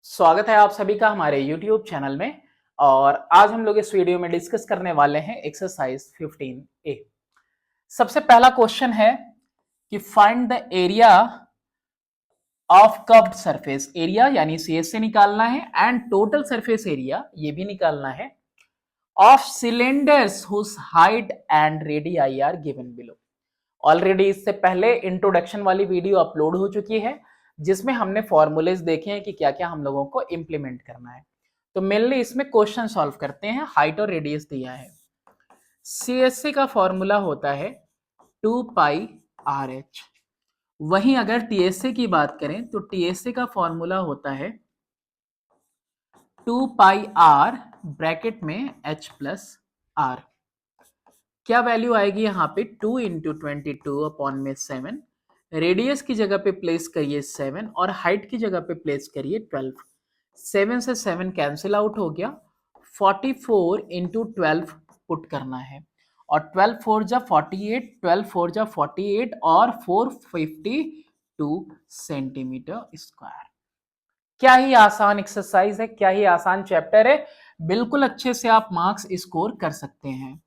स्वागत है आप सभी का हमारे YouTube चैनल में। और आज हम लोग इस वीडियो में डिस्कस करने वाले हैं एक्सरसाइज 15A। सबसे पहला क्वेश्चन है कि find the area of curved surface. Area यानी सीएस से निकालना है एंड टोटल सरफेस एरिया ये भी निकालना है of cylinders whose height and radii are given below. Already इससे पहले इंट्रोडक्शन वाली वीडियो अपलोड हो चुकी है जिसमें हमने फॉर्मूलेज देखे हैं कि क्या क्या हम लोगों को इंप्लीमेंट करना है। तो मेनली इसमें क्वेश्चन सॉल्व करते हैं। हाइट और रेडियस दिया है। सीएससी का फॉर्मूला होता है 2 पाई आर एच। वहीं अगर टीएससी की बात करें तो टीएससी का फॉर्मूला होता है 2 पाई आर ब्रैकेट में एच प्लस आर। क्या वैल्यू आएगी यहाँ पे 2 इंटू 22 अपॉन में 7। रेडियस की जगह पे प्लेस करिए 7 और हाइट की जगह पे प्लेस करिए 12। 7 से 7 कैंसिल आउट हो गया। 44 इंटू 12 पुट करना है और 12 4 जा 48, 12 4 जा 48 और 452 सेंटीमीटर स्क्वायर। क्या ही आसान एक्सरसाइज है, क्या ही आसान चैप्टर है। बिल्कुल अच्छे से आप मार्क्स स्कोर कर सकते हैं।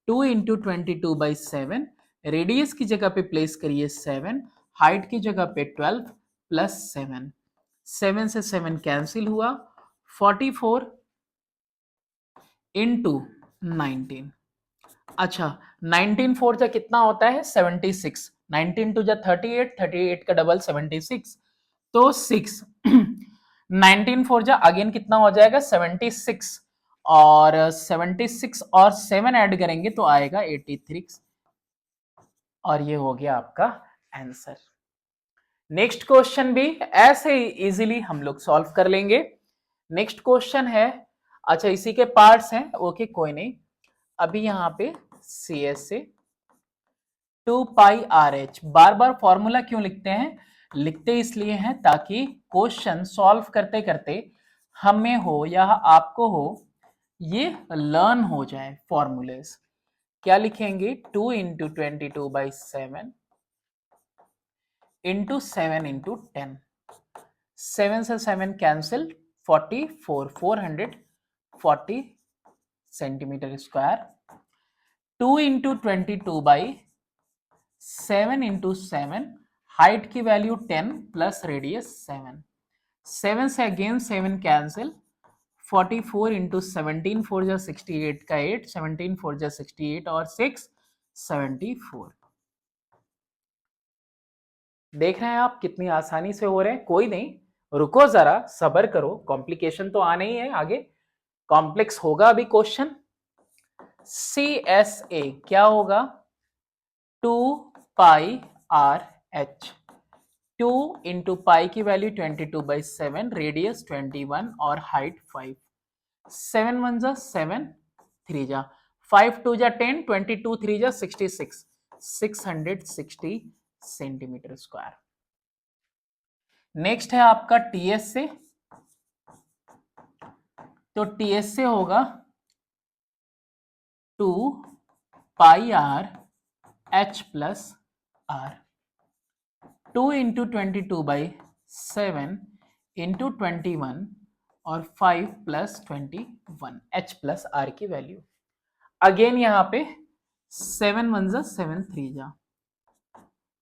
2 इंटू 22/7, रेडियस की जगह पे प्लेस करिए 7, हाइट की जगह पे 12 प्लस 7। 7 से 7 कैंसिल हुआ। 44 इंटू 19। अच्छा, 19 4 जा कितना होता है 76। 19 2 जा 38, 38 का डबल 76 तो 6। 19 4 जा अगेन कितना हो जाएगा 76 और 76 और 7 ऐड करेंगे तो आएगा 83 और ये हो गया आपका आंसर। नेक्स्ट क्वेश्चन भी ऐसे ही इजीली हम लोग सॉल्व कर लेंगे। नेक्स्ट क्वेश्चन है, अच्छा इसी के पार्ट्स हैं, ओके कोई नहीं। अभी यहाँ पे सी एस से 2 पाई आर एच। बार बार फॉर्मूला क्यों लिखते हैं? लिखते इसलिए हैं ताकि क्वेश्चन सॉल्व करते करते हमें हो या आपको हो ये लर्न हो जाए फॉर्मूलेस। क्या लिखेंगे 2 इंटू 22/7 इंटू 7 इंटू 10। 7 से 7 cancel 44 440 centimetre square. 2 into 22/7 into 7, height की वैल्यू 10 प्लस रेडियस 7। 7 से अगेन 7 कैंसिल। 44 इंटू 17 4 जा 68 का 8, 17 4 जा 68 और 6 74। देख रहे हैं आप कितनी आसानी से हो रहे हैं। कोई नहीं, रुको जरा, सब्र करो, कॉम्प्लिकेशन तो आने ही है, आगे कॉम्प्लेक्स होगा अभी क्वेश्चन। सी एस ए क्या होगा 2 pi are h. 2 into pi की वैल्यू 22/7, रेडियस 21 और हाइट 5। 7 1 जा 7, 3 जा 5 2 जा 10, 22 3 जा 66, 660 सेंटीमीटर स्क्वायर। नेक्स्ट है आपका टीएस से। तो टीएस से होगा 2 pi R H plus R. 2 into 22/7 into 21 और 5 प्लस 21 एच प्लस आर की वैल्यू। अगेन यहां पे 7 1 जा 7 3 जा।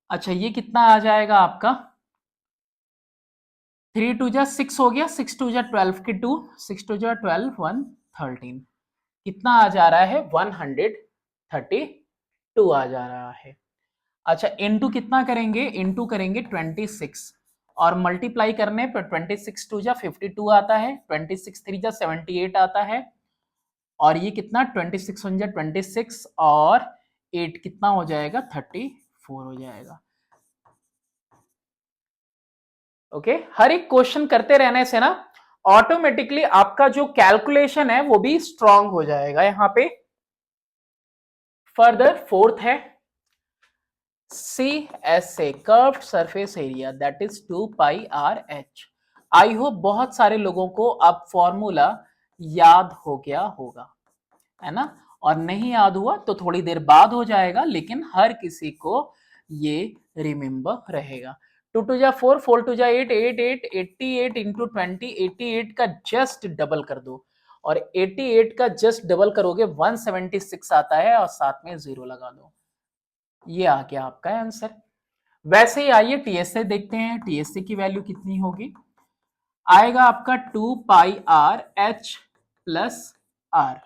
अच्छा ये कितना आ जाएगा आपका 3 2 जा 6 हो गया, 6 2 जा 12 की 2, 6 2 जा 12 1 13। कितना आ जा रहा है 132 आ जा रहा है। अच्छा इनटू कितना करेंगे, इनटू करेंगे 26 और मल्टीप्लाई करने पर 26 2 जा 52 आता है, 26 3 जा 78 आता है और ये कितना 26 1 जा 26 और 8 कितना हो जाएगा 34 हो जाएगा। ओके हर एक क्वेश्चन करते रहने से ना ऑटोमेटिकली आपका जो कैलकुलेशन है वो भी स्ट्रांग हो जाएगा। यहां पे फर्दर फोर्थ है C S A curved surface area that is 2 pi are h. I hope बहुत सारे लोगों को अब फॉर्मूला याद हो गया होगा, है ना। और नहीं याद हुआ तो थोड़ी देर बाद हो जाएगा, लेकिन हर किसी को ये रिमेंबर रहेगा। 2 टू जा 4, 4 टू जा 8, 8 8 88 इंटू 20, 88 का जस्ट डबल कर दो, और 88 का जस्ट डबल करोगे 176 आता है, और साथ में 0 लगा दो। ये आ गया आपका आंसर। वैसे ही आइए टीएसए देखते हैं, टीएसए की वैल्यू कितनी होगी। आएगा आपका 2 pi R H plus R,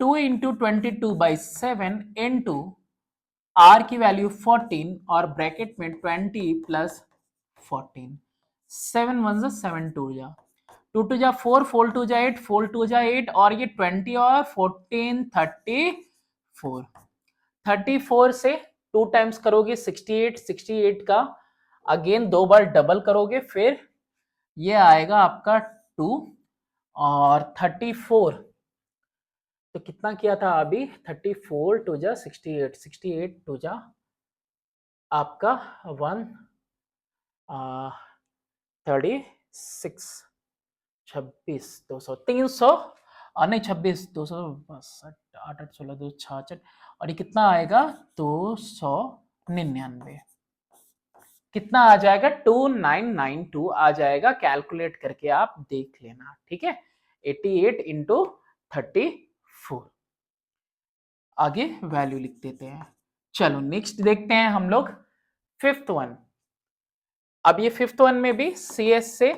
2 into 22/7 into R की वैल्यू 14 और ब्रैकेट में 20 प्लस 14, 7 1 जा 7 2 जा 2 2 जा 4, 4 2 जा 8, 4 2 जा 8, और ये 20 और 14 34, 34 से 2 टाइम्स करोगे 68, 68 का अगेन 2 बार डबल करोगे, फिर ये आएगा आपका 2 और 34, तो कितना किया था अभी, 34 टू जा 68, 68 टू जा आपका 36, 26 200 300, और नहीं 26 262, 8 8 16 2 66, और ये कितना आएगा 299, कितना आ जाएगा 2992 आ जाएगा, कैलकुलेट करके आप देख लेना, ठीक है। 88 इंटू 34, आगे वैल्यू लिख देते हैं। चलो नेक्स्ट देखते हैं हम लोग फिफ्थ वन। अब ये फिफ्थ वन में भी सी एस से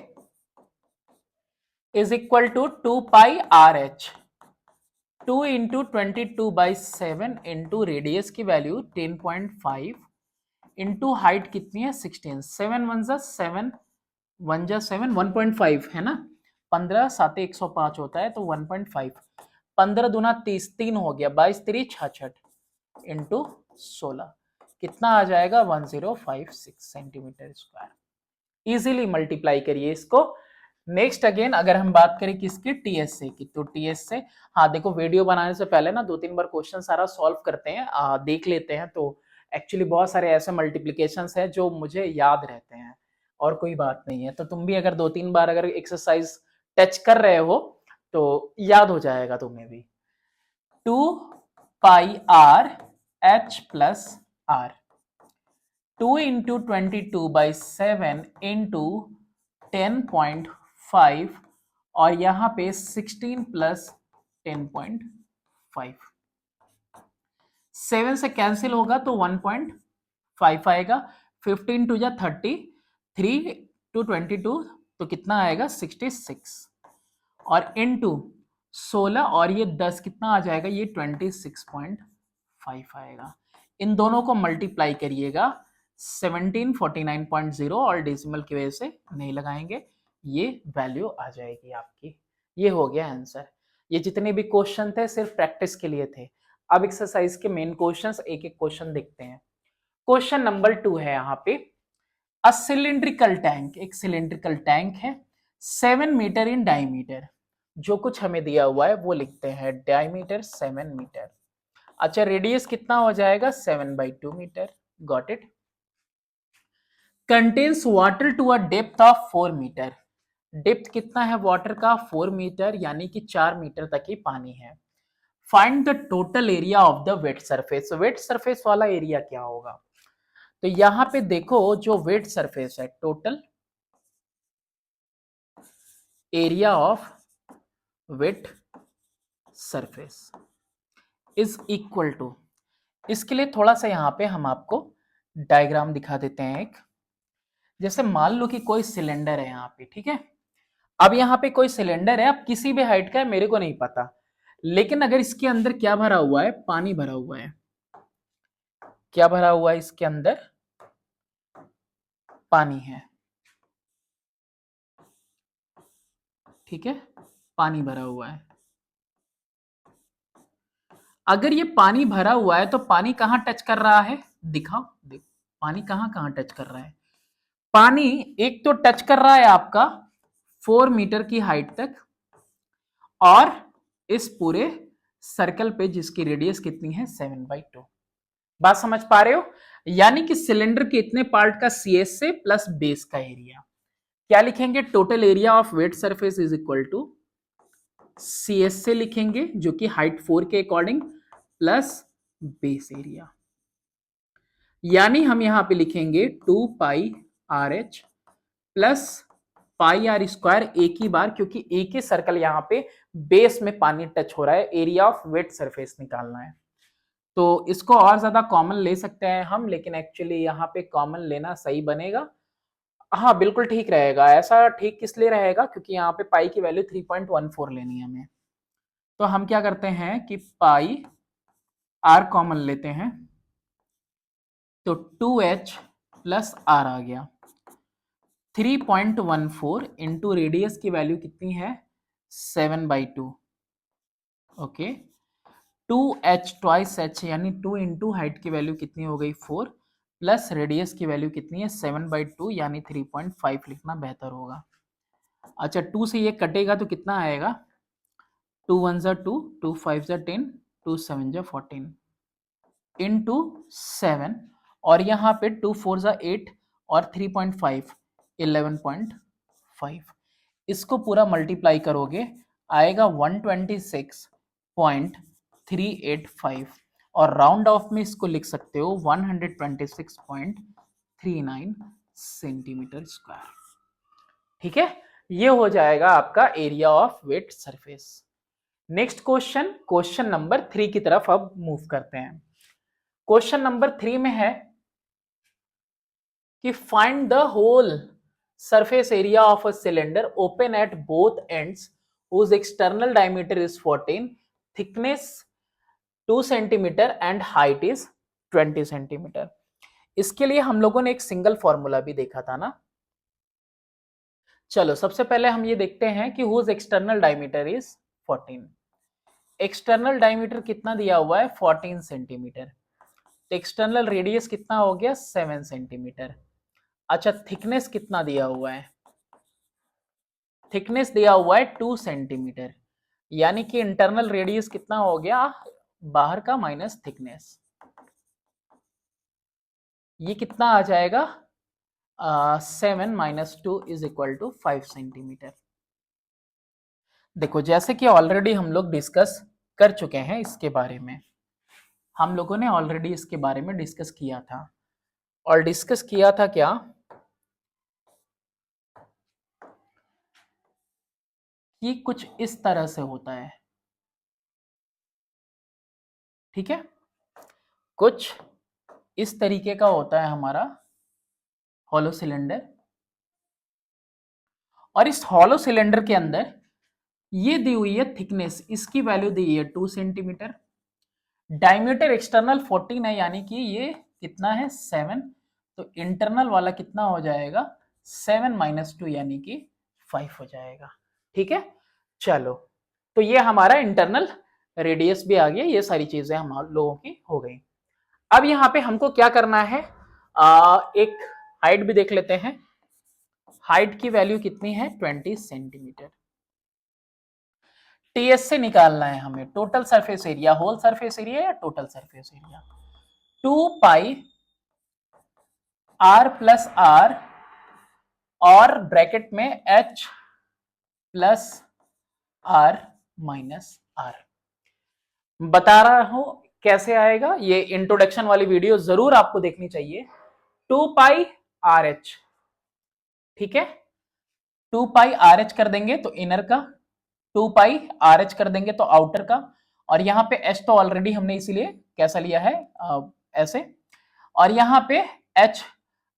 is equal to 2 pi are h, 2 into 22/7 into radius की वैल्यू 10.5 इंटू हाइट कितनी है 16, 7 1 जा 7 1 जा 7 1.5 है ना, 15 7 105 होता है, तो 1.5, 15 दूना 30, 3 हो गया, 22 3 66 इंटू 16, कितना आ जाएगा 1056 सेंटीमीटर स्क्वायर। इजीली मल्टीप्लाई करिए इसको। नेक्स्ट अगेन अगर हम बात करें किसकी, टीएसए की, तो टीएसए, हाँ देखो वीडियो बनाने से पहले ना 2-3 बार क्वेश्चन सारा सॉल्व करते हैं, देख लेते हैं, तो एक्चुअली बहुत सारे ऐसे मल्टीप्लीकेशंस हैं जो मुझे याद रहते हैं, और कोई बात नहीं है, तो तुम भी अगर 2-3 बार अगर एक्सरसाइज टच कर रहे हो तो याद हो जाएगा तुम्हें भी। 2 pi R H plus R, 2 into 22/7 into 10.5, और यहां पे 16 प्लस 10.5, 7 से कैंसिल होगा तो 1.5 आएगा, 15 टू जा 30, 3 टू 22, तो कितना आएगा 66, और इनटू 16, और ये 10 कितना आ जाएगा, ये 26.5 आएगा। इन दोनों को मल्टीप्लाई करिएगा, 1749.0, और डेसिमल की वजह से नहीं लगाएंगे, ये वैल्यू आ जाएगी आपकी। ये हो गया आंसर। ये जितने भी क्वेश्चन थे सिर्फ प्रैक्टिस के लिए थे। अब एक्सरसाइज के मेन क्वेश्चंस एक एक क्वेश्चन देखते हैं। क्वेश्चन नंबर 2 है यहाँ पे, अ सिलिंड्रिकल टैंक, एक सिलिंड्रिकल टैंक है 7 मीटर इन डायमीटर, जो कुछ हमें दिया हुआ है वो लिखते हैं, डायमीटर 7 मीटर। अच्छा रेडियस कितना हो जाएगा 7/2 metre, got it. Contains water to a depth of 4 metre, depth कितना है वाटर का 4 मीटर, यानी कि 4 मीटर तक ही पानी है। Find the total area of the wet surface, wet surface वाला एरिया क्या होगा, तो यहां पे देखो जो वेट सरफेस है, total area of wet surface is equal to, इसके लिए थोड़ा सा यहां पे हम आपको डायग्राम दिखा देते हैं एक। जैसे मान लो कि कोई सिलेंडर है यहाँ पे, ठीक है, अब यहाँ पे कोई सिलेंडर है, अब किसी भी हाइट का है मेरे को नहीं पता, लेकिन अगर इसके अंदर क्या भरा हुआ है, पानी भरा हुआ है, क्या भरा हुआ है इसके अंदर, पानी है, ठीक है, पानी भरा हुआ है। अगर ये पानी भरा हुआ है तो पानी कहां टच कर रहा है, दिखाओ, देखो पानी कहां कहां टच कर रहा है, पानी एक तो टच कर रहा है आपका 4 मीटर की हाइट तक, और इस पूरे सर्कल पे जिसकी रेडियस कितनी है 7/2, बात समझ पा रहे हो, यानी कि सिलेंडर के इतने पार्ट का सीएस से प्लस बेस का एरिया, क्या लिखेंगे, total area of wet surface is equal to CS से लिखेंगे जो कि हाइट 4 के अकॉर्डिंग, प्लस बेस एरिया। यानी हम यहाँ पे लिखेंगे 2 pi R H plus pi are square एक ही बार, क्योंकि एक ही सर्कल यहाँ पे बेस में पानी टच हो रहा है, एरिया ऑफ वेट सरफेस निकालना है। तो इसको और ज्यादा कॉमन ले सकते हैं हम, लेकिन एक्चुअली यहाँ पे कॉमन लेना सही बनेगा। हाँ बिल्कुल ठीक रहेगा। ऐसा ठीक किस लिए रहेगा, क्योंकि यहाँ पे पाई की वैल्यू 3.14 लेनी है हमें। तो हम क्या करते हैं कि पाई आर कॉमन लेते हैं, तो 2h प्लस आर आ गया। 3.14 इंटू रेडियस की वैल्यू कितनी है 7/2। ओके, 2h ट्वाइस h यानी 2 इंटू हाइट की वैल्यू कितनी हो गई 4, प्लस रेडियस की वैल्यू कितनी है 7/2 यानी 3.5 लिखना बेहतर होगा। अच्छा 2 से ये कटेगा तो कितना आएगा, 2 1 जा 2, 2 5 जा 10, 2 7 जा 14 इंटू 7, और यहाँ पे 2 4 जा 8 और 3.5 11.5। इसको पूरा मल्टीप्लाई करोगे आएगा 126.385, और राउंड ऑफ में इसको लिख सकते हो 126.39 सेंटीमीटर स्क्वायर। ठीक है, ये हो जाएगा आपका area of wet surface. Next question, question number 3 की तरफ अब मूव करते हैं। क्वेश्चन नंबर 3 में है कि find the whole surface area of a cylinder open at both ends whose external diameter is 14, thickness 2 centimeter and height is 20 centimeter। इसके लिए हम लोगों ने एक सिंगल फॉर्मूला भी देखा था ना। चलो सबसे पहले हम ये देखते हैं कि whose external diameter is 14। External diameter कितना दिया हुआ है 14 सेंटीमीटर, एक्सटर्नल रेडियस कितना हो गया 7 सेंटीमीटर। अच्छा थिकनेस कितना दिया हुआ है, थिकनेस दिया हुआ है 2 सेंटीमीटर, यानी कि इंटरनल रेडियस कितना हो गया बाहर का माइनस थिकनेस, ये कितना आ जाएगा 7 minus 2 is equal to 5 centimetre. देखो जैसे कि ऑलरेडी हम लोग डिस्कस कर चुके हैं इसके बारे में, हम लोगों ने ऑलरेडी इसके बारे में डिस्कस किया था, और डिस्कस किया था क्या कि कुछ इस तरह से होता है। ठीक है, कुछ इस तरीके का होता है हमारा हॉलो सिलेंडर, और इस हॉलो सिलेंडर के अंदर ये दी हुई है थिकनेस, इसकी वैल्यू दी है 2 सेंटीमीटर, डायमीटर एक्सटर्नल 14 है यानी कि ये कितना है 7, तो इंटरनल वाला कितना हो जाएगा 7 माइनस 2 यानी कि 5 हो जाएगा। ठीक है, चलो तो ये हमारा इंटरनल रेडियस भी आ गया, ये सारी चीजें हम लोगों की हो गई। अब यहाँ पे हमको क्या करना है, एक हाइट भी देख लेते हैं। हाइट की वैल्यू कितनी है 20 सेंटीमीटर। टीएस से निकालना है हमें total surface area, whole surface area या total surface area. 2 pi are plus R और ब्रैकेट में H plus are minus R. बता रहा हूं कैसे आएगा, ये इंट्रोडक्शन वाली वीडियो जरूर आपको देखनी चाहिए। 2 पाई आर एच, ठीक है, 2 पाई आर एच कर देंगे तो इनर का, 2 पाई आर एच कर देंगे तो आउटर का, और यहाँ पे एच तो ऑलरेडी हमने इसीलिए कैसा लिया है ऐसे, और यहाँ पे एच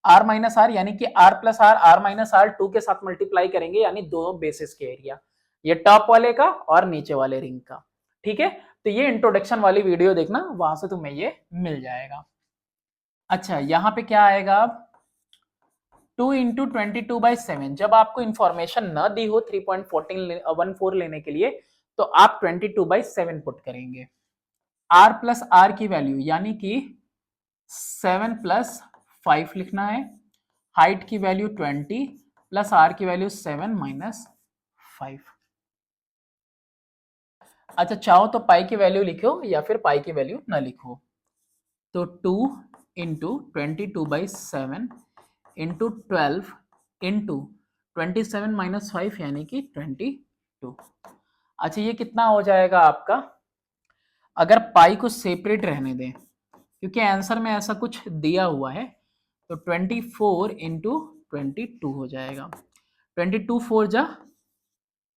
आर माइनस आर यानी कि r plus are, are minus r 2 के साथ मल्टीप्लाई करेंगे यानी दोनों बेसिस के एरिया, ये टॉप वाले का और नीचे वाले रिंग का। ठीक है, तो ये इंट्रोडक्शन वाली वीडियो देखना, वहां से तुम्हें ये मिल जाएगा। अच्छा यहाँ पे क्या आएगा अब 2 इंटू 22/7, जब आपको इंफॉर्मेशन न दी हो 3.14 लेने के लिए तो आप 22/7 पुट करेंगे। r प्लस आर की वैल्यू यानी कि 7 प्लस 5 लिखना है, हाइट की वैल्यू 20 प्लस आर की वैल्यू 7 माइनस 5। अच्छा चाहो तो पाई की वैल्यू लिखो या फिर पाई की वैल्यू ना लिखो, तो 2 इंटू 22/7 इंटू 12 इंटू 27 माइनस 5 यानी कि 22। अच्छा ये कितना हो जाएगा आपका, अगर पाई को सेपरेट रहने दें क्योंकि आंसर में ऐसा कुछ दिया हुआ है। तो 24 इंटू 22 हो जाएगा। 22 4 जा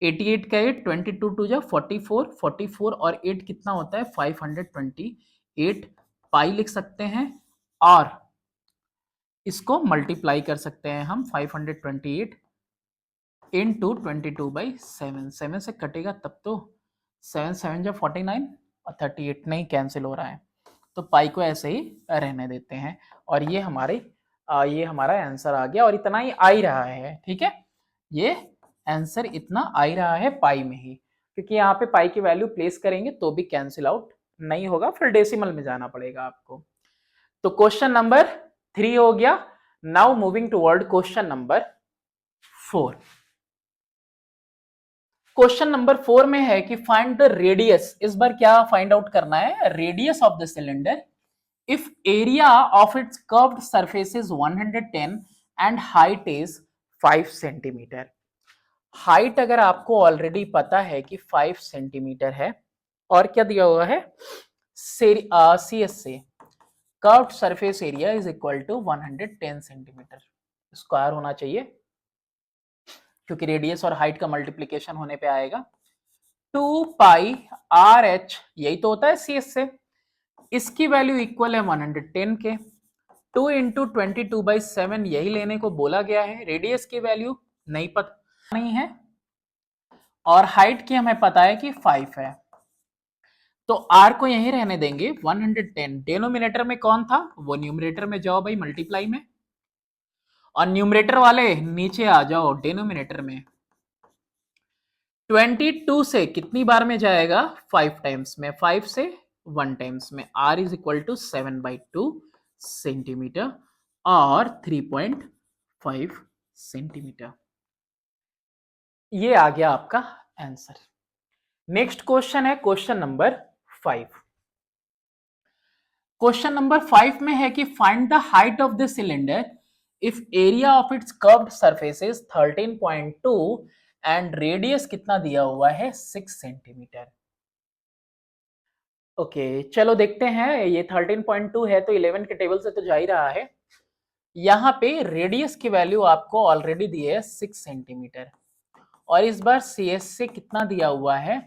88 का 8, 22 2 जा 44, 44 और 8 कितना होता है 528 पाई लिख सकते हैं, और इसको मल्टीप्लाई कर सकते हैं हम 528 इंटू 22/7, 7 से कटेगा तब तो 7 7 जा 49 और 38 नहीं कैंसिल हो रहा है, तो पाई को ऐसे ही रहने देते हैं। और ये हमारा आंसर आ गया, और इतना ही आ ही रहा है। ठीक है, ये आंसर इतना आ ही रहा है पाई में ही, क्योंकि यहाँ पे पाई की वैल्यू प्लेस करेंगे तो भी कैंसिल आउट नहीं होगा, फिर डेसिमल में जाना पड़ेगा आपको। तो क्वेश्चन नंबर 3 हो गया। Now moving toward question number 4। Question number 4 में है कि फाइंड द रेडियस। इस बार क्या फाइंड आउट करना है, radius of the cylinder if area of its curved surface is 110 and height is 5 centimetre. Height अगर आपको ऑलरेडी पता है कि 5 सेंटीमीटर है, और क्या दिया हुआ है सी एस से curved surface area is equal to 110 centimetre square होना चाहिए, क्योंकि रेडियस और हाइट का मल्टीप्लीकेशन होने पे आएगा। 2 पाई आर एच, यही तो होता है सी एस से, इसकी वैल्यू इक्वल है 110 के। 2 इंटू 22/7 यही लेने को बोला गया है। रेडियस की वैल्यू नहीं पता नहीं है, और हाइट की हमें पता है कि 5 है, तो r को यहीं रहने देंगे 110। डेनोमिनेटर में कौन था, वो न्यूमरेटर में जाओ भाई मल्टीप्लाई में, और न्यूमरेटर वाले नीचे आ जाओ डेनोमिनेटर में। 22 से कितनी बार में जाएगा 5 टाइम्स में, 5 से 1 टाइम्स में। r is equal to 7/2 centimetre और 3.5 सेंटीमीटर। ये आ गया आपका आंसर। नेक्स्ट क्वेश्चन है क्वेश्चन नंबर 5। क्वेश्चन नंबर 5 में है कि find the height of the cylinder if area of its curved surface is 13.2 and radius कितना दिया हुआ है 6 सेंटीमीटर। ओके चलो देखते हैं, ये 13.2 है तो 11 के टेबल से तो जा ही रहा है। यहाँ पे रेडियस की वैल्यू आपको ऑलरेडी दी है 6 सेंटीमीटर, और इस बार सी एस से कितना दिया हुआ है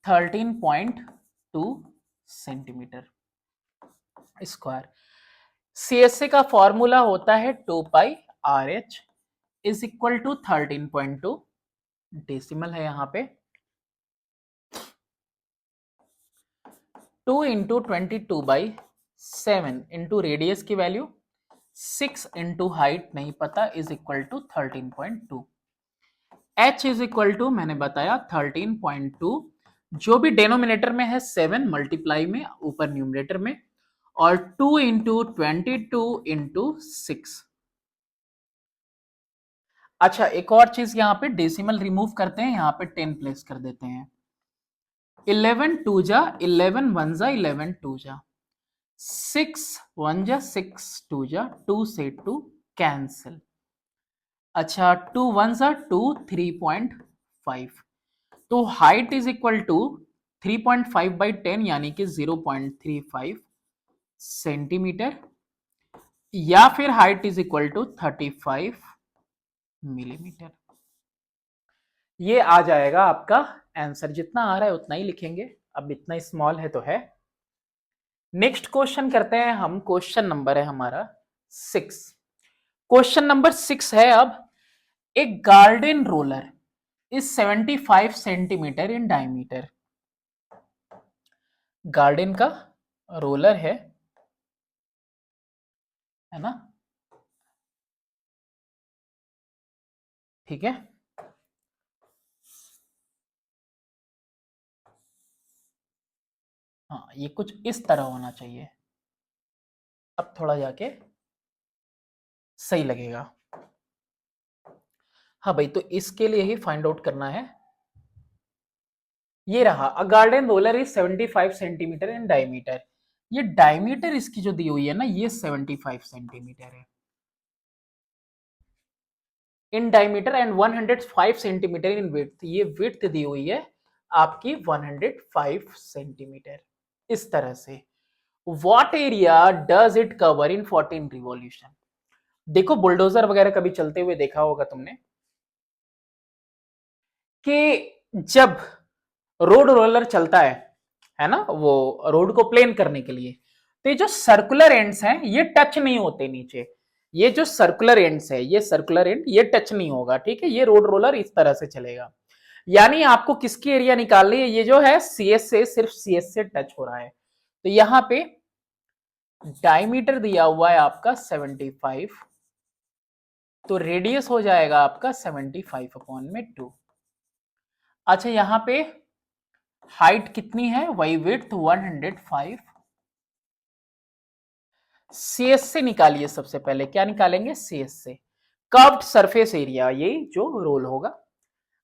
13.2 centimetre square. C S C का फॉर्मूला होता है 2 pi are H is equal to 13.2, decimal है यहाँ पे, 2 इंटू 22/7 इंटू रेडियस की वैल्यू 6 इंटू हाइट नहीं पता is equal to 13.2। h is equal to मैंने बताया 13.2, जो भी डेनोमिनेटर में है 7 मल्टीप्लाई में ऊपर न्यूमरेटर में, और 2 इंटू 22 इंटू 6। अच्छा एक और चीज यहाँ पे डेसिमल रिमूव करते हैं, यहाँ पे 10 प्लेस कर देते हैं। 11 2 जा 11 1 जा 11 2 जा 6 1 जा 6 2 जा 2 से 2 कैंसिल। अच्छा 2 1 जा 2 3.5, तो हाइट इज इक्वल टू 3.5/10 यानी कि 0.35 सेंटीमीटर, या फिर height is equal to 35 millimetre. ये आ जाएगा आपका आंसर, जितना आ रहा है उतना ही लिखेंगे, अब इतना स्मॉल है तो है। नेक्स्ट क्वेश्चन करते हैं हम, क्वेश्चन नंबर है हमारा 6। क्वेश्चन नंबर 6 है अब, एक garden roller is 75 centimetre in diameter. Garden का रोलर है ना, ठीक है। हाँ ये कुछ इस तरह होना चाहिए, अब थोड़ा जाके सही लगेगा। हाँ भाई, तो इसके लिए ही फाइंड आउट करना है। ये रहा, a garden roller is 75 centimetre in diameter. ये डायमीटर इसकी जो दी हुई है ना, ये 75 सेंटीमीटर है in diameter and 105 centimetre in width. ये विड्थ दी हुई है आपकी 105 सेंटीमीटर, इस तरह से। What area does it cover in 14 revolution? देखो बुलडोजर वगैरह कभी चलते हुए देखा होगा तुमने कि जब रोड रोलर चलता है ना, वो रोड को प्लेन करने के लिए, तो ये जो सर्कुलर एंड्स हैं ये टच नहीं होते नीचे। ये जो सर्कुलर एंड्स है, ये सर्कुलर एंड ये टच नहीं होगा, ठीक है। ये रोड रोलर इस तरह से चलेगा। यानी आपको किसकी एरिया निकालनी है? ये जो है सीएस से, सिर्फ सीएस से टच हो रहा है। तो यहां पे डायमीटर दिया हुआ है आपका 75, तो रेडियस हो जाएगा आपका 75 अपॉन में 2। अच्छा यहां पे हाइट कितनी है? वही विड्थ 105। सीएस से निकालिए सबसे पहले। क्या निकालेंगे? सीएस से कर्व्ड सरफेस एरिया, ये जो रोल होगा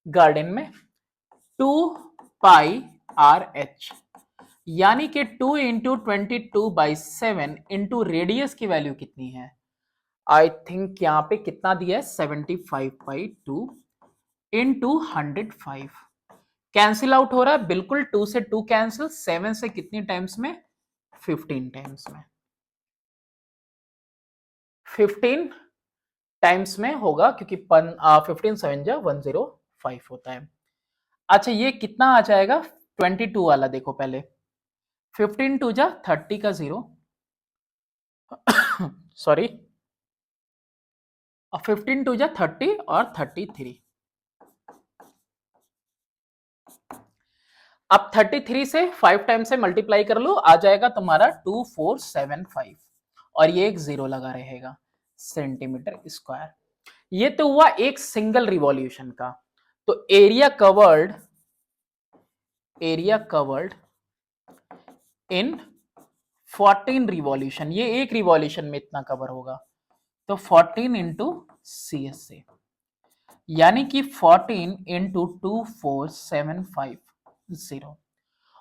गार्डन में, 2πr/h, यानी कि 2 इंटू 22/7 इंटू रेडियस की वैल्यू कितनी है? आई थिंक यहां पे कितना दिया है? 75/2 इंटू 105। कैंसिल आउट हो रहा है बिल्कुल, 2 से 2 कैंसिल, 7 से कितनी टाइम्स में? 15 टाइम्स में। 15 टाइम्स में होगा क्योंकि 15 7 जा 105 होता है। अच्छा ये कितना आ जाएगा? 22 वाला देखो पहले। 15 2 जा 30 का 0 सॉरी, 15 2 जा 30 और 33। अब 33 से 5 टाइम से मल्टीप्लाई कर लो, आ जाएगा तुम्हारा 2475, और ये एक 0 लगा रहेगा, सेंटीमीटर स्क्वायर। ये तो हुआ एक सिंगल रिवॉल्यूशन का। तो एरिया कवर्ड इन 14 रिवॉल्यूशन, ये एक रिवॉल्यूशन में इतना कवर होगा। तो 14 इंटू सी एस से, यानी कि 14 इंटू 24750।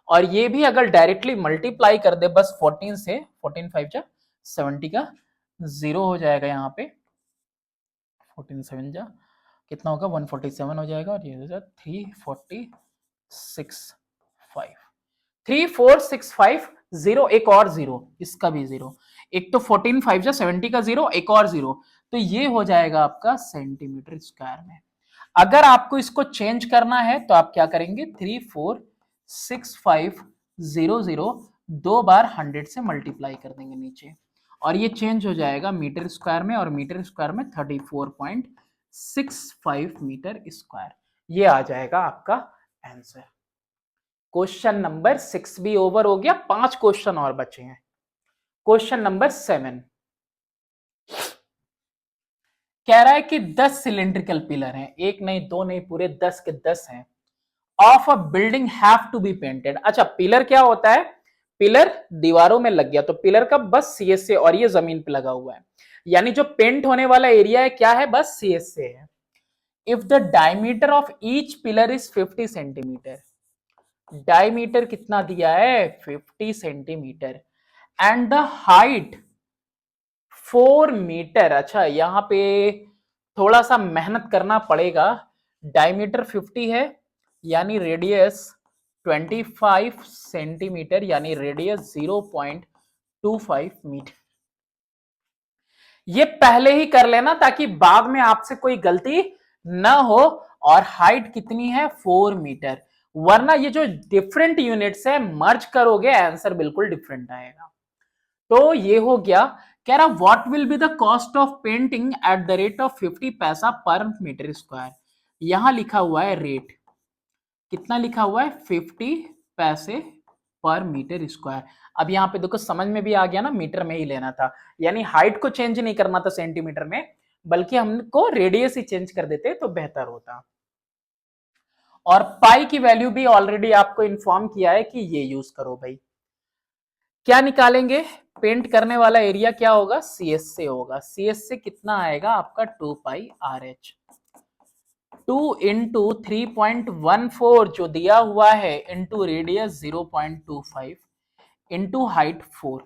और ये भी अगर डायरेक्टली मल्टीप्लाई कर दे बस 14 से, 14 5 जा 70 का 0 हो जाएगा यहाँ पे, 14 7 जा कितना होगा? 147 हो जाएगा, और ये हो जाएगा 3465। 3465 0, एक और 0, इसका भी 0। एक तो 14 5 जा 70 का 0, एक और 0, तो ये हो जाएगा आपका सेंटीमीटर स्क्वायर में। अगर आपको इसको चेंज करना है तो आप क्या करेंगे? 346500 दो बार 100 से मल्टीप्लाई कर देंगे नीचे, और ये चेंज हो जाएगा मीटर स्क्वायर में, और मीटर स्क्वायर में 34.65 मीटर स्क्वायर। ये आ जाएगा आपका आंसर। क्वेश्चन नंबर 6 भी ओवर हो गया, 5 क्वेश्चन और बचे हैं। क्वेश्चन नंबर 7 कह रहा है कि 10 सिलेंड्रिकल पिलर हैं, एक नहीं दो नहीं, पूरे 10 के 10 हैं, of a building have to be painted. अच्छा पिलर क्या होता है? पिलर दीवारों में लग गया तो पिलर का बस सीएस से, और ये जमीन पे लगा हुआ है, यानी जो पेंट होने वाला एरिया है क्या है? बस सीएस से है। If the diameter of each pillar is 50 centimetre, diameter कितना दिया है? 50 centimetre, and the height 4 metre. अच्छा यहां पे थोड़ा सा मेहनत करना पड़ेगा, डायमीटर 50 है, यानी रेडियस 25 सेंटीमीटर, यानी रेडियस 0.25 मीटर। ये पहले ही कर लेना ताकि बाद में आपसे कोई गलती ना हो। और हाइट कितनी है? 4 मीटर, वरना ये जो डिफरेंट यूनिट्स है मर्ज करोगे आंसर बिल्कुल डिफरेंट आएगा। तो ये हो गया। कह रहा what will be the cost of painting eight the rate of 50 पैसा पर मीटर स्क्वायर। यहां लिखा हुआ है रेट, कितना लिखा हुआ है? 50 पैसे पर मीटर स्क्वायर। अब यहाँ पे देखो समझ में भी आ गया ना, मीटर में ही लेना था, यानी हाइट को चेंज नहीं करना था सेंटीमीटर में, बल्कि हमको रेडियस ही चेंज कर देते तो बेहतर होता। और पाई की वैल्यू भी ऑलरेडी आपको इन्फॉर्म किया है कि ये यूज करो भाई। क्या निकालेंगे? पेंट करने वाला एरिया क्या होगा? सीएस से होगा। सीएस से कितना आएगा आपका? 2πr/h। 2 इंटू 3.14 जो दिया हुआ है, इंटू रेडियस 0.25 इंटू हाइट 4।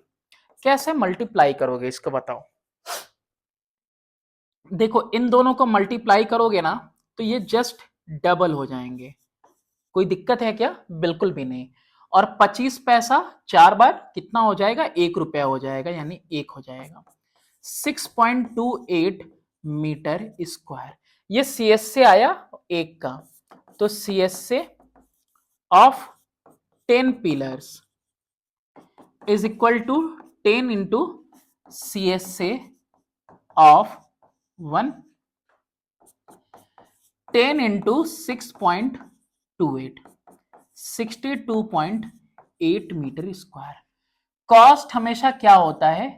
कैसे मल्टीप्लाई करोगे इसको बताओ? देखो इन दोनों को मल्टीप्लाई करोगे ना तो ये जस्ट डबल हो जाएंगे। कोई दिक्कत है क्या? बिल्कुल भी नहीं। और 25 पैसा 4 बार कितना हो जाएगा, 1 रुपया हो जाएगा, यानी 1 हो जाएगा। 6.28 मीटर स्क्वायर, ये CS से आया 1 का, तो CS से of 10 pillars is equal to 10 into CS से of 1, 10 into 6.28, 62.8 metre square. Cost हमेशा क्या होता है,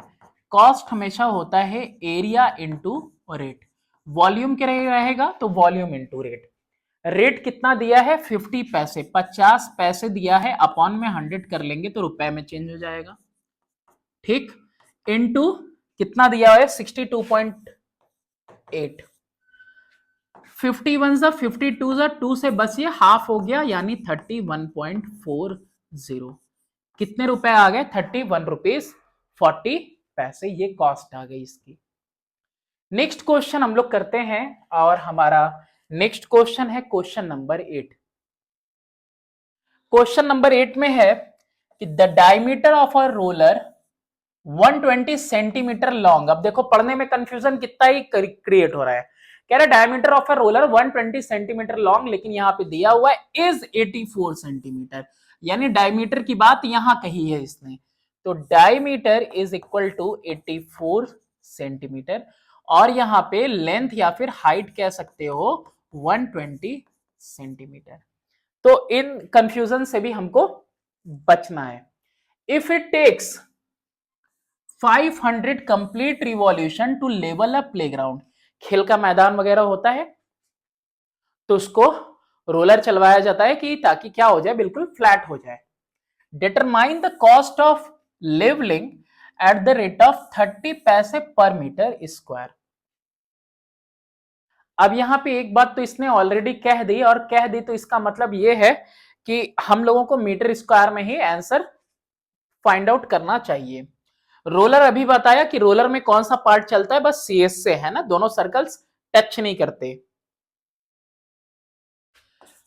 कॉस्ट हमेशा होता है एरिया इंटू रेट। वॉल्यूम क्या रहेगा, तो वॉल्यूम इंटू रेट। रेट कितना दिया है, 50 पैसे, 50 पैसे दिया है, अपॉन में 100 कर लेंगे तो रुपए में चेंज हो जाएगा, ठीक। इनटू कितना दिया है, 62.8, 51 जा 52 जा 2 से बस ये हाफ हो गया, यानी 31.40। कितने रुपए आ गए, 31 रुपीज 40 पैसे, ये कॉस्ट आ गई इसकी। नेक्स्ट क्वेश्चन हम लोग करते हैं, और हमारा नेक्स्ट क्वेश्चन है क्वेश्चन नंबर 8। क्वेश्चन नंबर 8 में है कि the diameter of a roller 120 centimetre long. अब देखो पढ़ने में कंफ्यूजन कितना ही क्रिएट हो रहा है, कह रहा है diameter of a roller 120 centimetre long, लेकिन यहां पे दिया हुआ है इज 84 सेंटीमीटर, यानी डायमीटर की बात यहां कही है इसने। तो diameter is equal to 84 centimetre, और यहां पे लेंथ या फिर हाइट कह सकते हो 120 सेंटीमीटर। तो इन कंफ्यूजन से भी हमको बचना है। If it takes 500 complete revolution to level a playground, खेल का मैदान वगैरह होता है तो उसको रोलर चलवाया जाता है कि ताकि क्या हो जाए, बिल्कुल फ्लैट हो जाए। Determine the cost of levelling at the rate of 30 paise पर मीटर स्क्वायर। अब यहां पे एक बात तो इसने ऑलरेडी कह दी, और कह दी तो इसका मतलब यह है कि हम लोगों को मीटर स्क्वायर में ही आंसर फाइंड आउट करना चाहिए। रोलर अभी बताया कि रोलर में कौन सा पार्ट चलता है, बस CS से है ना, दोनों सर्कल्स टच नहीं करते।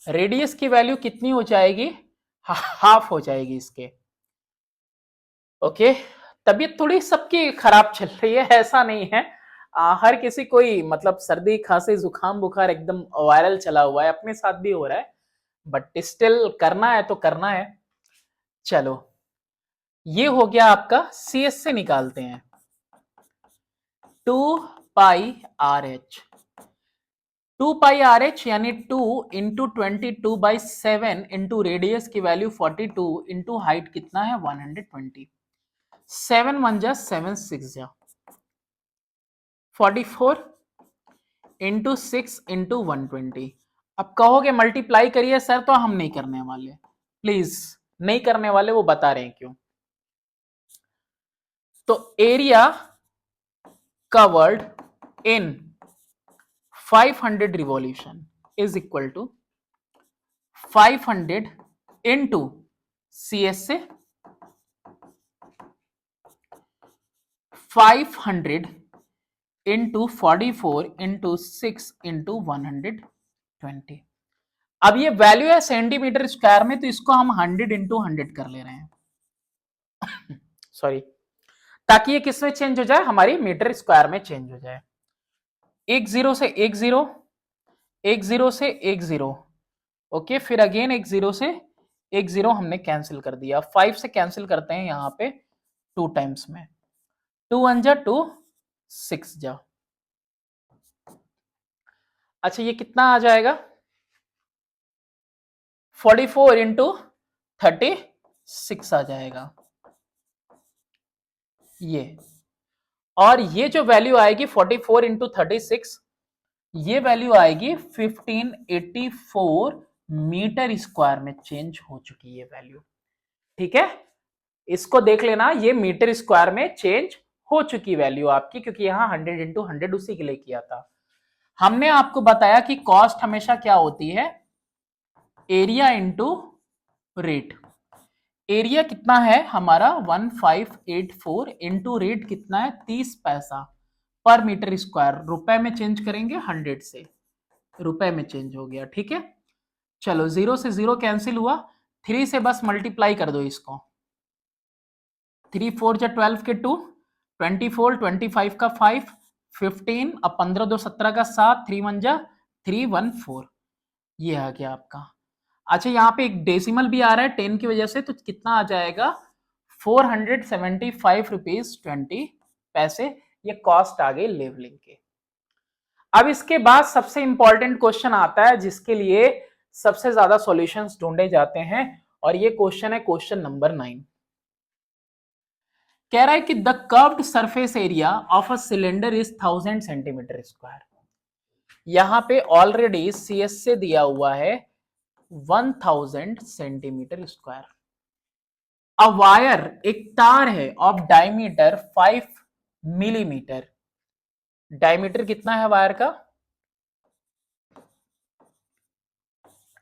रेडियस की वैल्यू कितनी हो जाएगी, हाफ हो जाएगी इसके। ओके, तबीयत थोड़ी सबकी खराब चल रही है, ऐसा नहीं है, हर किसी कोई मतलब सर्दी खांसी जुकाम बुखार एकदम वायरल चला हुआ है, अपने साथ भी हो रहा है, बट स्टिल करना है तो करना है। चलो ये हो गया आपका, CS से निकालते हैं 2 पाई RH, 2 पाई RH यानी 2 इंटू 22/7 इंटू रेडियस की वैल्यू 42 इंटू हाइट कितना है 120, 7 1 जा 7 6 जा 44 इंटू 6 इंटू 120। अब कहोगे मल्टीप्लाई करिए सर, तो हम नहीं करने वाले, प्लीज नहीं करने वाले, वो बता रहे हैं क्यों। तो area covered in 500 revolution is equal to 500 into CS से 500 इंटू 44 इंटू 6 इंटू 120। अब ये वैल्यू है सेंटीमीटर स्क्वायर में, तो इसको हम 100 इंटू 100 कर ले रहे हैं सॉरी, ताकि ये किस में चेंज हो जाए, हमारी मीटर स्क्वायर में चेंज हो जाए। एक जीरो से एक जीरो, एक जीरो से एक जीरो, ओके, फिर अगेन एक जीरो से एक जीरो हमने कैंसिल कर दिया, 5 से कैंसिल करते हैं यहां पे 2 टाइम्स में, 2 1 जा 2 6 जा। अच्छा ये कितना आ जाएगा, 44 इंटू 36 आ जाएगा ये, और ये जो वैल्यू आएगी 44 इंटू 36, ये वैल्यू आएगी 1584 मीटर स्क्वायर में चेंज हो चुकी है वैल्यू, ठीक है। इसको देख लेना, ये मीटर स्क्वायर में चेंज हो चुकी वैल्यू आपकी, क्योंकि यहां 100 इंटू 100 उसी के लिए किया था। हमने आपको बताया कि कॉस्ट हमेशा क्या होती है, एरिया इंटू रेट। एरिया कितना है हमारा 1584 इंटू रेट कितना है 30 पैसा पर मीटर स्क्वायर, रुपए में चेंज करेंगे 100 से, रुपए में चेंज हो गया, ठीक है। चलो जीरो से जीरो कैंसिल हुआ, 3 से बस मल्टीप्लाई कर दो इसको, 3 4 जा 12 के 2, 24, 25 का 5, 15, अब 15 2 17 का 7, 3 1 जा 314, ये आ गया आपका। अच्छा यहाँ पे एक डेसिमल भी आ रहा है 10 की वजह से, तो कितना आ जाएगा 475 रुपीज 20 पैसे, ये कॉस्ट आ गई लेवलिंग के। अब इसके बाद सबसे इंपॉर्टेंट क्वेश्चन आता है जिसके लिए सबसे ज्यादा सॉल्यूशंस ढूंढे जाते हैं, और ये क्वेश्चन है क्वेश्चन नंबर 9। कह रहा है कि the curved surface area of a cylinder is 1000 centimetre square. यहां पे ऑलरेडी सीएस से दिया हुआ है 1000 सेंटीमीटर स्क्वायर। अ वायर, एक तार है ऑफ डायमीटर 5 मिलीमीटर। डायमीटर कितना है वायर का,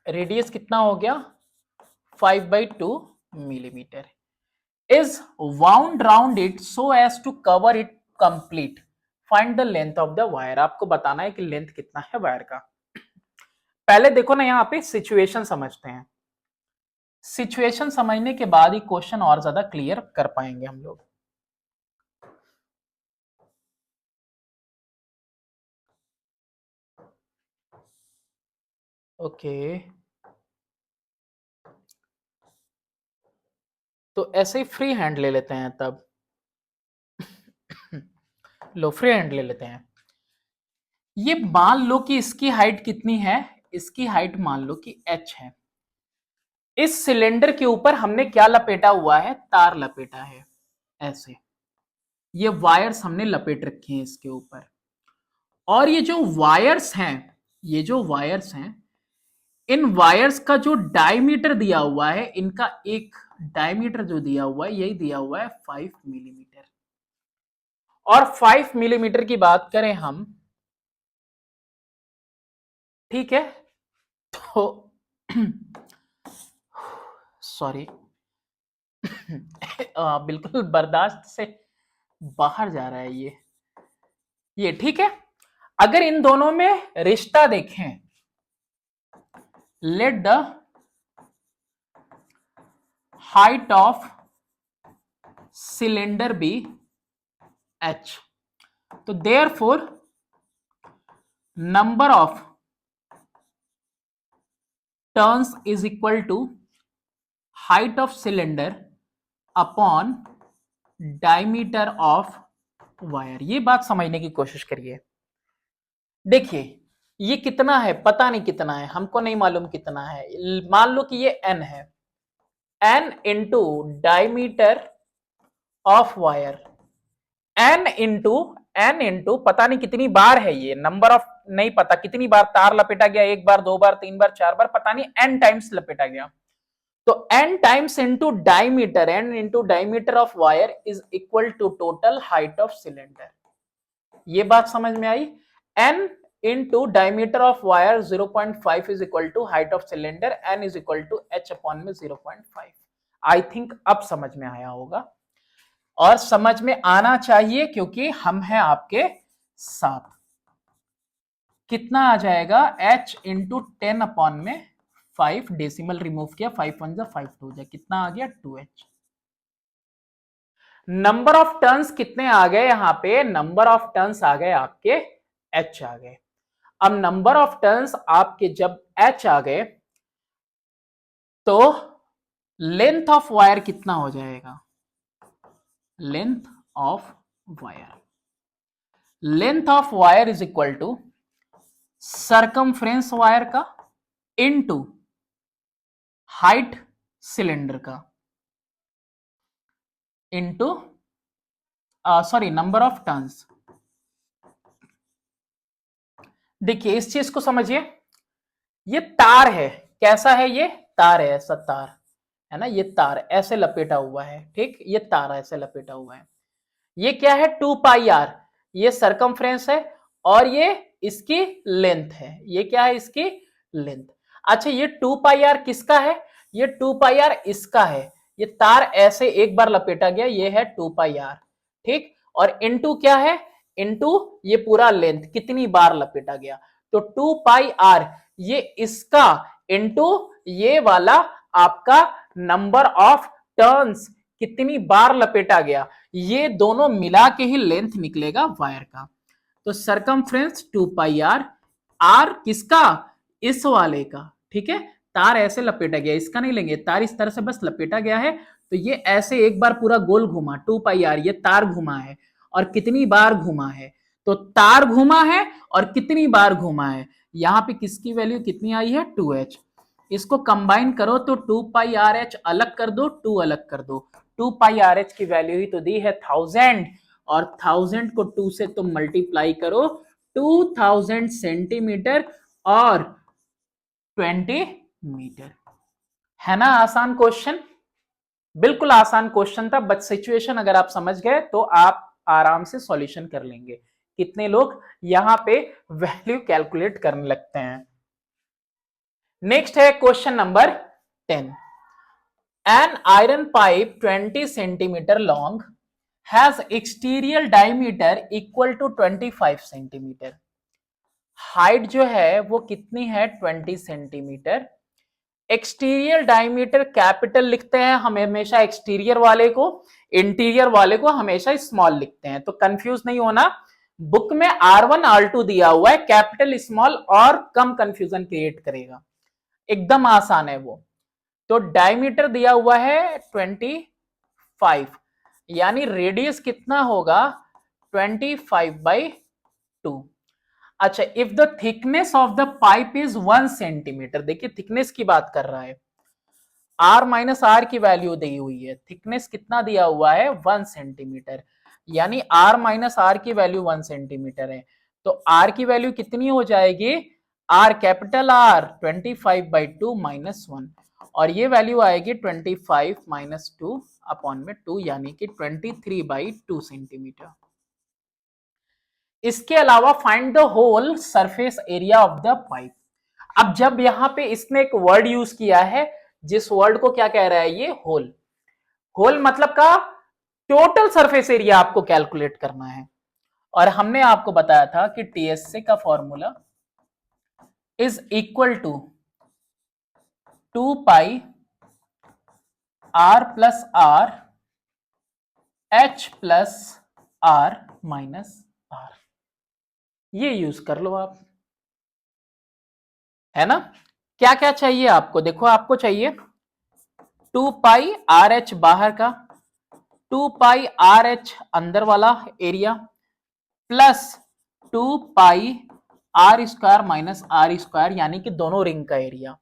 रेडियस कितना हो गया 5/2 millimetre, is wound round it so as to cover it complete, find the length of the wire. आपको बताना है कि लेंथ कितना है वायर का। पहले देखो ना यहाँ पे सिचुएशन समझते हैं, सिचुएशन समझने के बाद ही क्वेश्चन और ज्यादा क्लियर कर पाएंगे हम लोग। ओके तो ऐसे ही फ्री हैंड ले लेते हैं, तब लो फ्री हैंड ले लेते हैं। ये मान लो कि इसकी हाइट कितनी है, इसकी हाइट मान लो कि h है। इस सिलेंडर के ऊपर हमने क्या लपेटा हुआ है, तार लपेटा है ऐसे, ये वायर्स हमने लपेट रखे हैं इसके ऊपर। और ये जो वायर्स हैं, ये जो वायर्स हैं, इन वायर्स का जो डायमीटर दिया हुआ है, इनका एक डायमीटर जो दिया हुआ है, यही दिया हुआ है 5 मिलीमीटर। और 5 मिलीमीटर की बात करें हम, ठीक है, तो सॉरी बिल्कुल बर्दाश्त से बाहर जा रहा है ये ठीक है। अगर इन दोनों में रिश्ता देखें, let the height of cylinder be h, तो therefore number of turns is equal to height of cylinder upon diameter of wire. ये बात समझने की कोशिश करिए। देखिए ये कितना है, पता नहीं कितना है, हमको नहीं मालूम कितना है। मान लो कि ये n है, n into diameter of wire, n into पता नहीं कितनी बार है, ये नंबर ऑफ नहीं पता कितनी बार तार लपेटा गया, 1 बार 2 बार 3 बार 4 बार, पता नहीं n टाइम्स लपेटा गया। तो n times into diameter, n into diameter of wire is equal to total height of cylinder. ये बात समझ में आई। n into diameter of wire 0.5 is equal to height of cylinder, n is equal to h upon में 0.5। I think अब समझ में आया होगा, और समझ में आना चाहिए क्योंकि हम हैं आपके साथ। कितना आ जाएगा h इंटू 10 अपॉन में 5, डेसिमल रिमूव किया, 5 1 जा 5 2 जा, कितना आ गया 2h। नंबर ऑफ टर्न्स कितने आ गए यहां पे, नंबर ऑफ टर्न्स आ गए आपके h आ गए। अब नंबर ऑफ टर्न्स आपके जब h आ गए तो लेंथ ऑफ वायर कितना हो जाएगा, length of wire, length of wire is equal to circumference wire का इनटू हाइट सिलेंडर का into sorry number of turns. देखिए इस चीज को समझिए, ये तार है, कैसा है, ये तार है, ऐसा तार है ना, ये तार ऐसे लपेटा हुआ है, ठीक, ये तार ऐसे लपेटा हुआ है। ये क्या है 2πr, ये सरकमफ्रेंस है, और ये इसकी लेंथ है, ये क्या है इसकी लेंथ। अच्छा ये 2πr किसका है, ये 2πr इसका है, ये तार ऐसे एक बार लपेटा गया, ये है 2πr, ठीक, और इनटू क्या है, इनटू ये पूरा लेंथ कितनी बार लपेटा गया, तो 2πr ये इसका इनटू ये वाला आपका नंबर ऑफ टर्न्स, कितनी बार लपेटा गया, ये दोनों मिला के ही लेंथ निकलेगा वायर का। तो सरकमफ्रेंस 2 पाई आर, आर किसका, इस वाले का, ठीक है। तार ऐसे लपेटा गया, इसका नहीं लेंगे, तार इस तरह से बस लपेटा गया है, तो ये ऐसे एक बार पूरा गोल घुमा 2 पाई आर, ये तार घुमा है और कितनी बार घुमा है, तो तार घुमा है और कितनी बार घुमा है, यहां पे किसकी वैल्यू कितनी आई है 2h, इसको कंबाइन करो तो 2 पाई आर एच अलग कर दो, 2 अलग कर दो, 2 पाई आर एच की वैल्यू ही तो दी है 1000, और 1000 को 2 से तुम मल्टीप्लाई करो 2000 सेंटीमीटर और 20 मीटर। है ना आसान क्वेश्चन, बिल्कुल आसान क्वेश्चन था, बट सिचुएशन अगर आप समझ गए तो आप आराम से सॉल्यूशन कर लेंगे। कितने लोग यहां पे वैल्यू कैलकुलेट करने लगते हैं। नेक्स्ट है question number 10। An iron pipe 20 centimetre long has exterior diameter equal to 25 centimetre. Height जो है वो कितनी है 20 सेंटीमीटर, एक्सटीरियर डायमीटर कैपिटल लिखते हैं हम हमेशा एक्सटीरियर वाले को, इंटीरियर वाले को हमेशा स्मॉल लिखते हैं, तो कंफ्यूज नहीं होना। बुक में R1 R2 दिया हुआ है, कैपिटल स्मॉल और कम कंफ्यूजन क्रिएट करेगा, एकदम आसान है वो। तो डायमीटर दिया हुआ है 25, यानी रेडियस कितना होगा 25/2। अच्छा, if the thickness of the pipe is 1 centimetre, देखिए थिकनेस की बात कर रहा है, r माइनस आर की वैल्यू दी हुई है, थिकनेस कितना दिया हुआ है 1 सेंटीमीटर, यानी r माइनस आर की वैल्यू 1 सेंटीमीटर है, तो r की वैल्यू कितनी हो जाएगी, r कैपिटल R 25/2 माइनस 1, और ये वैल्यू आएगी 25 माइनस 2 अपॉन में 2, यानी कि 23/2 सेंटीमीटर। इसके अलावा find the whole surface area of the pipe. अब जब यहां पे इसने एक वर्ड यूज किया है, जिस वर्ड को क्या कह रहा है ये होल, होल मतलब का टोटल सरफेस एरिया आपको कैलकुलेट करना है, और हमने आपको बताया था कि टीएसए का formula is equal to 2 pi are plus r H plus are minus are, ये यूज कर लो आप, है ना। क्या क्या चाहिए आपको, देखो आपको चाहिए 2 पाई आर एच बाहर का, 2 पाई आर एच अंदर वाला area, plus 2 pi are square minus r square, यानी कि दोनों रिंग का एरिया,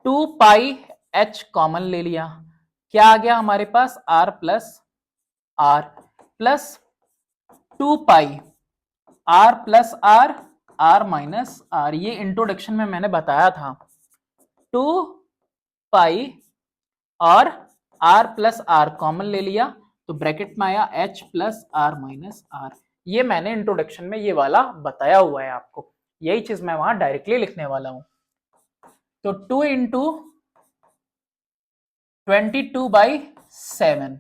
2 पाई एच कॉमन ले लिया, क्या आ गया हमारे पास R plus R, plus 2 pi are plus are, are minus are, ये इंट्रोडक्शन में मैंने बताया था, 2 पाई और आर प्लस आर कॉमन ले लिया, तो ब्रैकेट में आया h plus are minus are, ये मैंने इंट्रोडक्शन में ये वाला बताया हुआ है आपको, यही चीज मैं वहां डायरेक्टली लिखने वाला हूं। तो 2 इंटू 22/7,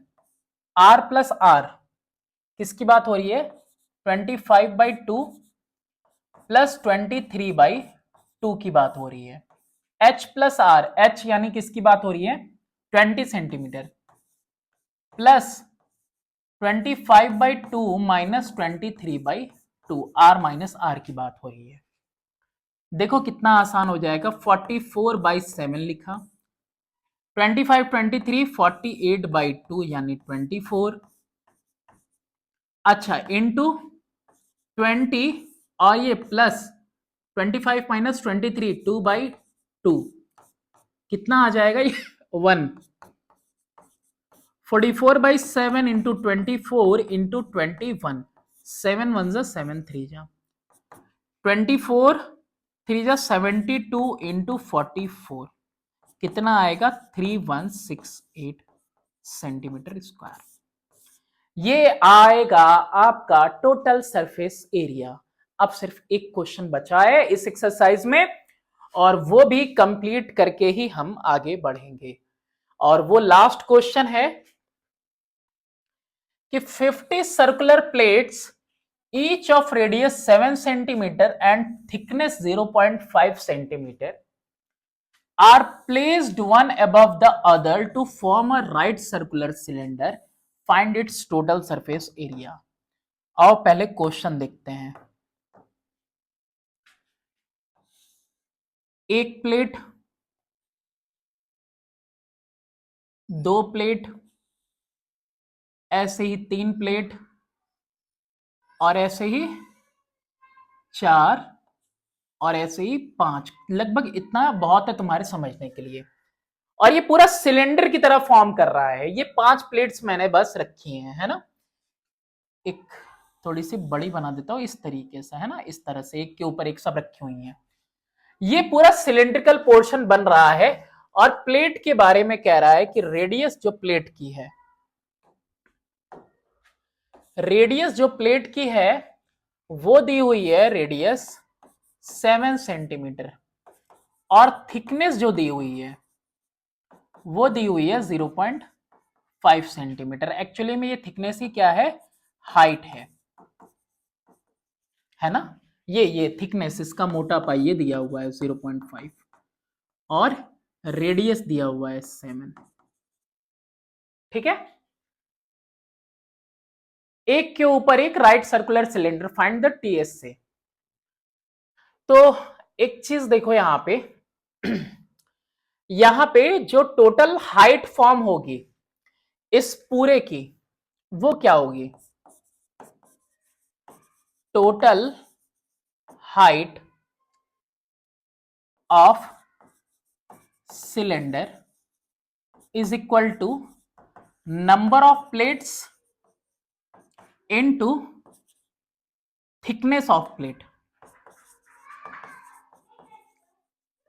आर प्लस आर किसकी बात हो रही है 25/2 प्लस 23/2 की बात हो रही है, एच प्लस आर, एच यानी किसकी बात हो रही है 20 centimetre, plus 25/2 minus 23/2, r minus r की बात हो रही है। देखो कितना आसान हो जाएगा, 44/7 लिखा, 25 23 48/2 यानी 24, अच्छा इंटू 20 और ये प्लस 25 माइनस 23 2/2, कितना आ जाएगा ये 1, 44/7 इंटू 24 इंटू 21, 7 1 जा 7 3 जा 24 3 जा 72 इंटू 44, कितना आएगा 3168 सेंटीमीटर स्क्वायर, ये आएगा आपका टोटल सरफेस एरिया। अब सिर्फ एक क्वेश्चन बचा है इस एक्सरसाइज में, और वो भी कंप्लीट करके ही हम आगे बढ़ेंगे, और वो लास्ट क्वेश्चन है कि 50 circular plates each of radius 7 centimetre and thickness 0.5 centimetre are placed one above the other to form a right circular cylinder. Find its total surface area. आओ पहले क्वेश्चन देखते हैं. एक प्लेट, दो प्लेट, ऐसे ही तीन प्लेट और ऐसे ही चार और ऐसे ही पांच. लगभग इतना बहुत है तुम्हारे समझने के लिए. और ये पूरा सिलेंडर की तरह फॉर्म कर रहा है. ये 5 प्लेट्स मैंने बस रखी हैं, है ना. एक थोड़ी सी बड़ी बना देता हूं इस तरीके से, है ना. इस तरह से एक के ऊपर एक सब रखी हुई हैं. ये पूरा सिलेंड्रिकल पोर्शन बन रहा है. और प्लेट के बारे में कह रहा है कि रेडियस जो प्लेट की है, रेडियस जो प्लेट की है वो दी हुई है रेडियस 7 सेंटीमीटर. और थिकनेस जो दी हुई है वो दी हुई है 0.5 सेंटीमीटर. एक्चुअली में ये थिकनेस ही क्या है, हाइट है ना. ये थिकनेस, इसका मोटापा ये दिया हुआ है 0.5 और रेडियस दिया हुआ है 7. ठीक है. एक के ऊपर एक right circular cylinder, find the TS से. तो एक चीज देखो यहां पे जो टोटल हाइट फॉर्म होगी इस पूरे की वो क्या होगी, total height of cylinder is equal to number of plates into thickness of plate.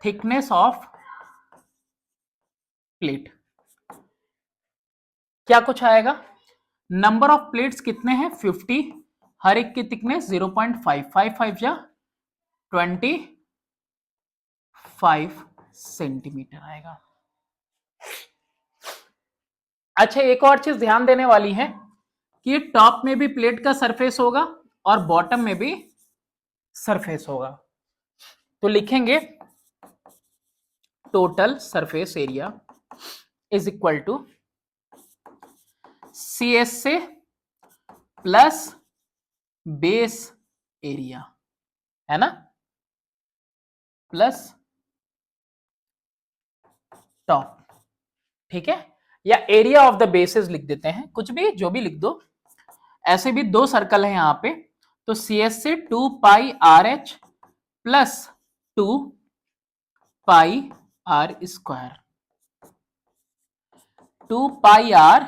Thickness of plate क्या कुछ आएगा, नंबर ऑफ प्लेट्स कितने हैं 50, हर एक की थिकनेस 0.5, 5 जा 25 सेंटीमीटर आएगा. अच्छा, एक और चीज ध्यान देने वाली है कि टॉप में भी प्लेट का सरफेस होगा और बॉटम में भी सरफेस होगा. तो लिखेंगे total surface area is equal to CS से प्लस बेस एरिया, है ना, प्लस टॉप. ठीक है. या एरिया ऑफ द बेसेस लिख देते हैं, कुछ भी जो भी लिख दो. ऐसे भी दो सर्कल है यहां पे, तो CS से 2 पाई RH प्लस 2 पाई R स्क्वायर, 2 पाई R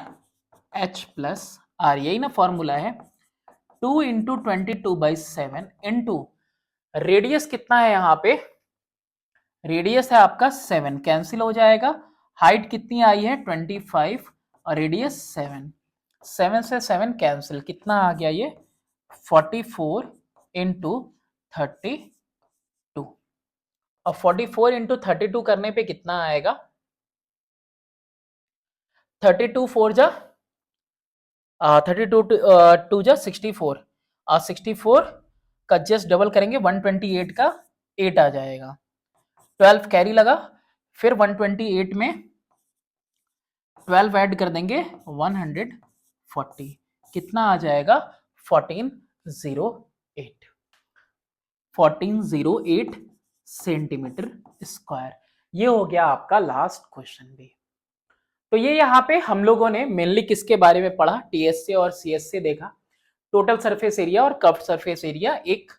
H प्लस R, यही ना फॉर्मूला है. 2 इंटू 22/7 इंटू रेडियस कितना है यहां पे, रेडियस है आपका 7, कैंसिल हो जाएगा. हाइट कितनी आई है 25 और रेडियस 7, 7 से 7 कैंसिल, कितना आ गया ये 44 इंटू 32. और 44 इंटू 32 करने पे कितना आएगा, 32 4 जा 32 2 जा 64, 64 का जस्ट डबल करेंगे 128 का 8 आ जाएगा. 12 कैरी लगा, फिर 128 में 12 ऐड कर देंगे 140, कितना आ जाएगा 1408 सेंटीमीटर स्क्वायर. ये हो गया आपका लास्ट क्वेश्चन भी. तो ये यहाँ पे हम लोगों ने मेनली किसके बारे में पढ़ा, टीएस से और सीएस से देखा, टोटल सरफेस एरिया और कर्व्ड सरफेस एरिया एक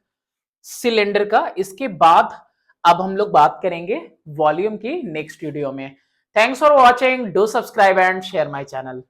सिलेंडर का. इसके बाद अब हम लोग बात करेंगे वॉल्यूम की नेक्स्ट वीडियो में. Thanks for watching, do subscribe and share my channel.